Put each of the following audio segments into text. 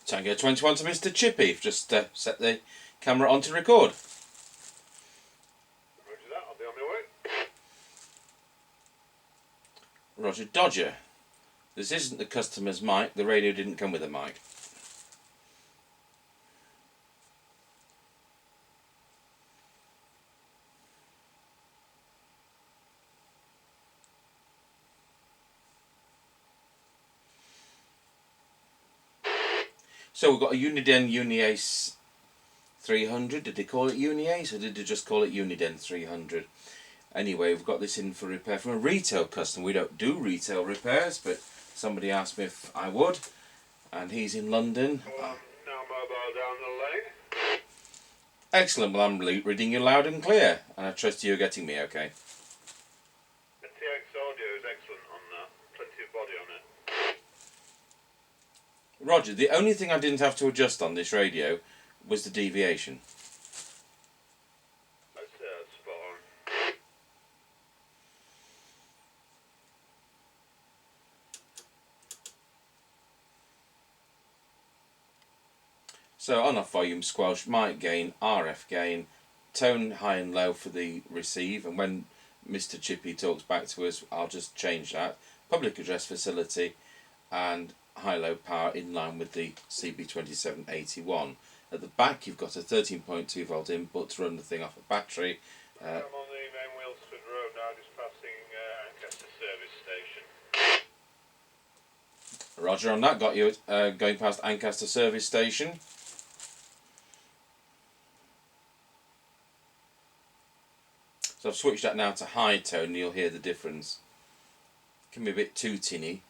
Tango 21 to Mr. Chippie. Just set the camera on to record. Roger that, I'll be on my way. Roger Dodger. This isn't the customer's mic. The radio didn't come with a mic. So we've got a Uniden Uniace 300. Did they call it Uniace or did they just call it Uniden 300? Anyway, we've got this in for repair from a retail customer. We don't do retail repairs, but somebody asked me if I would, and he's in London. Well, I'm now mobile down the lane. Excellent. Well, I'm reading you loud and clear, and I trust you're getting me okay. The TX audio is excellent on that. Plenty of body on it. Roger, the only thing I didn't have to adjust on this radio was the deviation. That's spot on. So on-off volume, squelch, mic gain, RF gain, tone high and low for the receive, and when Mr. Chippie talks back to us, I'll just change that. Public address facility and high-low power in line with the CB27 At the back you've got a 13.2 volt input to run the thing off a battery. I'm on the main Wilsford Road now, just passing Ancaster service station. Roger on that, got you going past Ancaster service station. So I've switched that now to high tone and you'll hear the difference. It can be a bit too tinny.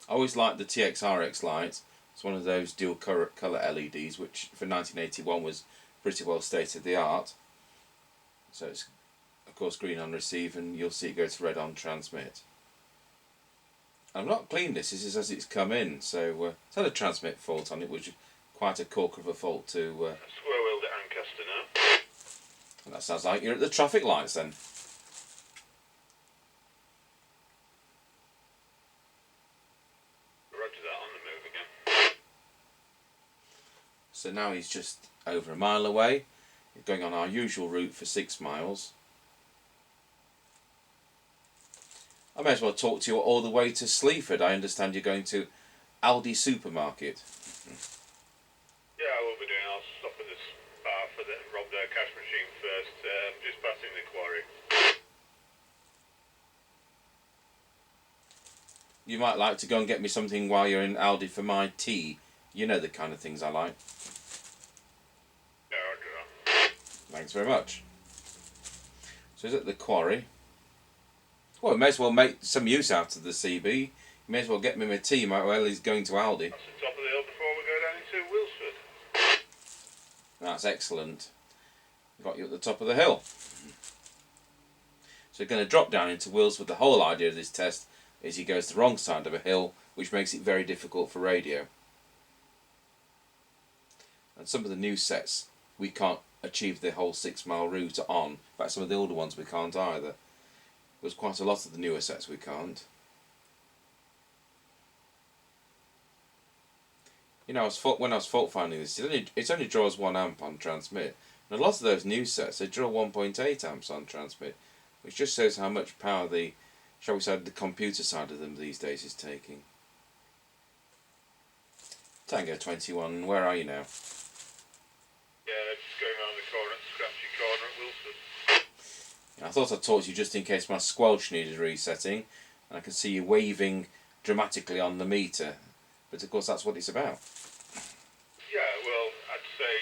I always like the TXRX light. It's one of those dual colour LEDs, which for 1981 was pretty well state of the art. So it's of course green on receive, and you'll see it go to red on transmit. I've not cleaned this. This is as it's come in, so it's had a transmit fault on it, which is quite a corker of a fault to. Square wheeled at Ancaster now. And that sounds like you're at the traffic lights then. So now he's just over a mile away. He's going on our usual route for 6 miles. I may as well talk to you all the way to Sleaford. I understand you're going to Aldi supermarket. Yeah, I will be doing. I'll stop at this bar for the rob their cash machine first. Just passing the quarry. You might like to go and get me something while you're in Aldi for my tea. You know the kind of things I like. Yeah, I'll do that. Thanks very much. So he's at the quarry. Well, we may as well make some use out of the CB. You may as well get me my tea while he's going to Aldi. That's the top of the hill before we go down into Wilsford. That's excellent. Got you at the top of the hill. So you're going to drop down into Wilsford. The whole idea of this test is he goes the wrong side of a hill, which makes it very difficult for radio. And some of the new sets we can't achieve the whole 6 mile route on. In fact, some of the older ones we can't either. There's quite a lot of the newer sets we can't. You know, when I was fault finding this, it only draws 1 amp on transmit. And a lot of those new sets, they draw 1.8 amps on transmit, which just shows how much power the, shall we say, the computer side of them these days is taking. Tango 21, where are you now? Yeah, just going around the corner, scratchy corner at Wilsford. I thought I'd talk to you just in case my squelch needed resetting, and I can see you waving dramatically on the meter, but of course that's what it's about. Yeah, well, I'd say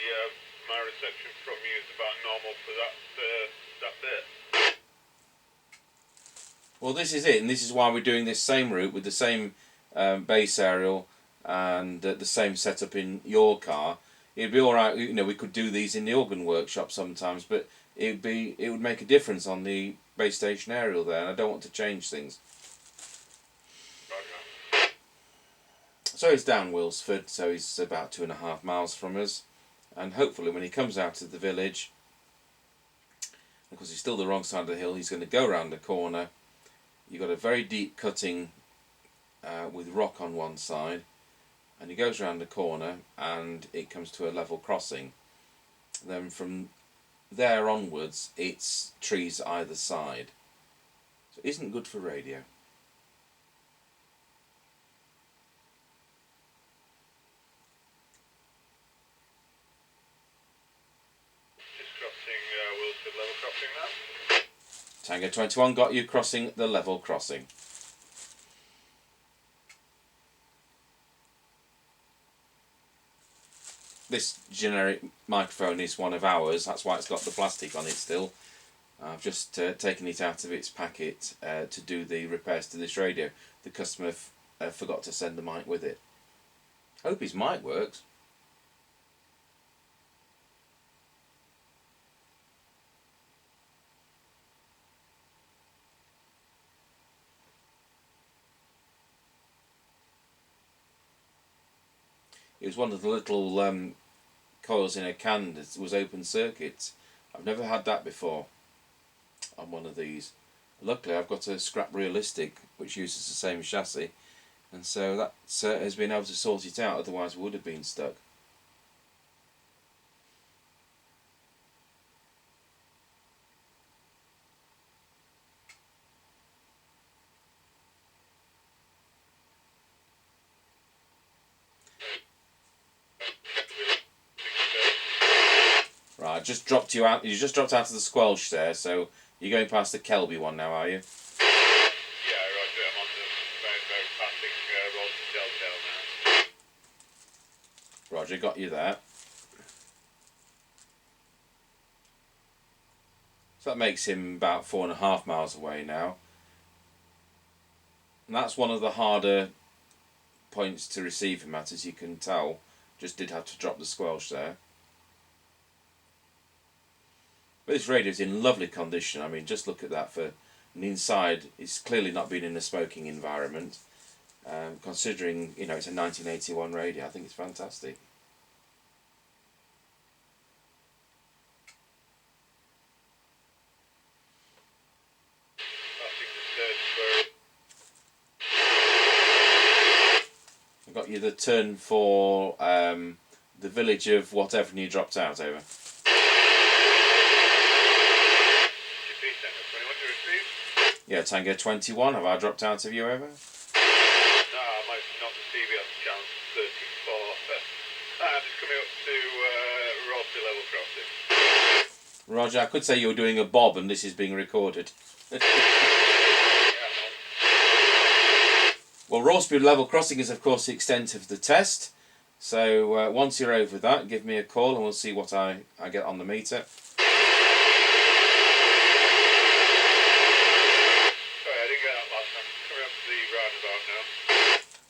my reception from you is about normal for that bit. Well, this is it, and this is why we're doing this same route with the same base aerial and the same setup in your car. It'd be all right, you know. We could do these in the organ workshop sometimes, but it would make a difference on the base station aerial there, and I don't want to change things. Okay. So he's down Wilsford, so he's about 2.5 miles from us, and hopefully when he comes out of the village, because he's still the wrong side of the hill, he's going to go around the corner. You've got a very deep cutting with rock on one side, and he goes around the corner and it comes to a level crossing. Then from there onwards it's trees either side. So it isn't good for radio. Just crossing Wilford level crossing now. Tango 21 got you crossing the level crossing. This generic microphone is one of ours, that's why it's got the plastic on it still. I've just taken it out of its packet to do the repairs to this radio. The customer forgot to send the mic with it. Hope his mic works. It was one of the little coils in a can that was open circuit. I've never had that before on one of these. Luckily I've got a scrap realistic which uses the same chassis, and so that has been able to sort it out, otherwise we would have been stuck. Right, just dropped you out. You just dropped out of the Squelch there, so you're going past the Kelby one now, are you? Yeah, roger. I'm on the very passing road to Deltail now. Roger, got you there. So that makes him about 4.5 miles away now. And that's one of the harder points to receive him at, as you can tell. Just did have to drop the Squelch there. But this radio's in lovely condition. I mean, just look at that. For an inside, it's clearly not been in a smoking environment. Considering, you know, it's a 1981 radio, I think it's fantastic. I've got you the turn for the village of whatever, and you dropped out over. Yeah, Tango 21, have I dropped out of you over? No, I might not receive you on channel 34, but I'm just coming up to Rosby level crossing. Roger, I could say you were doing a bob and this is being recorded. Well, Rosby level crossing is of course the extent of the test. So once you're over that, give me a call and we'll see what I get on the meter.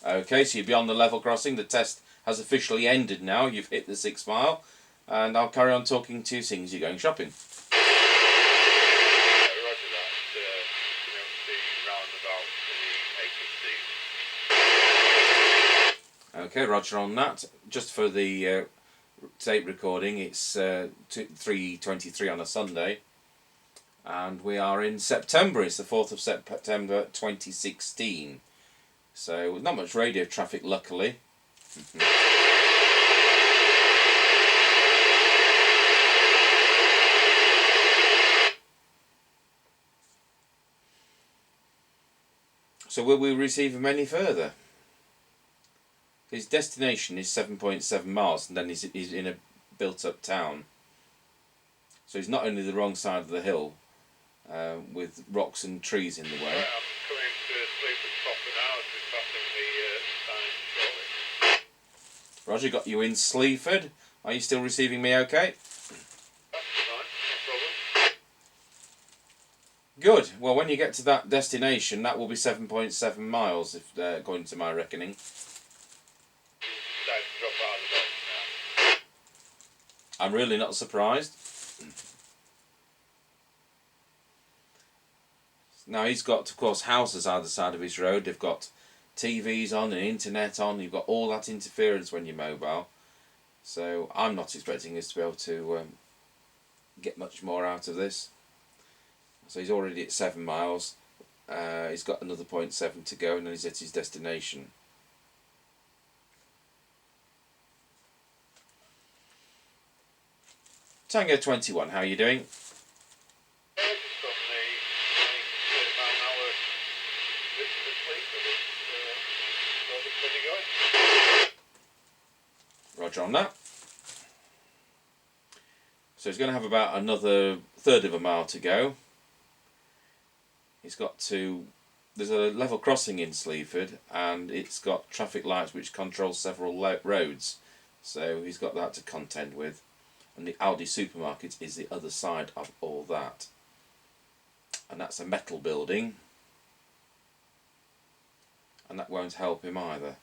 Okay, so you're beyond the level crossing. The test has officially ended now. You've hit the 6 mile. And I'll carry on talking to you as soon as you're going shopping. Roger that. Okay, roger on that. Just for the tape recording, it's 3:23 on a Sunday. And we are in September. It's the 4th of September 2016. So not much radio traffic, luckily. So will we receive him any further? His destination is 7.7 miles, and then he's in a built-up town. So he's not only the wrong side of the hill, with rocks and trees in the way. Roger, got you in Sleaford. Are you still receiving me okay? That's fine, no problem. Good. Well, when you get to that destination, that will be 7.7 miles, if according to my reckoning. I'm really not surprised. Now, he's got, of course, houses either side of his road. They've got TVs on and internet on. You've got all that interference when you're mobile. So I'm not expecting us to be able to get much more out of this. So he's already at 7 miles. He's got another 0.7 to go, and then he's at his destination. Tango 21, how are you doing? Just on the 20 mile an hour distance lead, so Roger on that. So he's going to have about another third of a mile to go. He's got to... There's a level crossing in Sleaford, and it's got traffic lights which control several roads. So he's got that to contend with. And the Aldi supermarket is the other side of all that. And that's a metal building. And that won't help him either.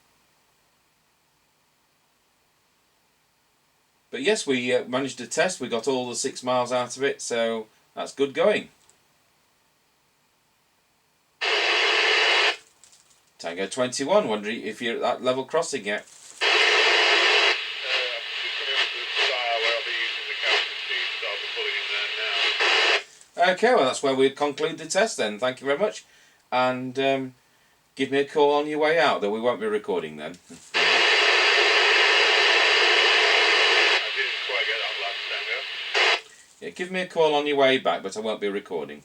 But yes, we managed to test. We got all the 6 miles out of it, so that's good going. Tango 21, wondering if you're at that level crossing yet. just coming up to the star where I'll be using the counter speed, so I'll be pulling in there now. Okay, well that's where we conclude the test then. Thank you very much. And give me a call on your way out, though we won't be recording then. Yeah, give me a call on your way back, but I won't be recording.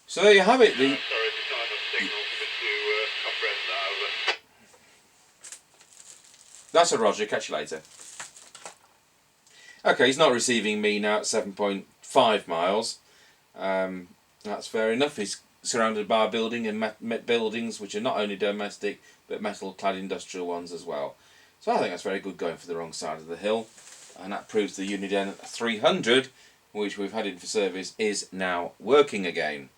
So there you have it. Sorry, there's not enough signal for me to comprehend that over. That's a Roger, catch you later. Okay, he's not receiving me now at 7.5 miles. That's fair enough. He's surrounded by a building and buildings which are not only domestic but metal-clad industrial ones as well. So I think that's very good going for the wrong side of the hill, and that proves the Uniden 300, which we've had in for service, is now working again.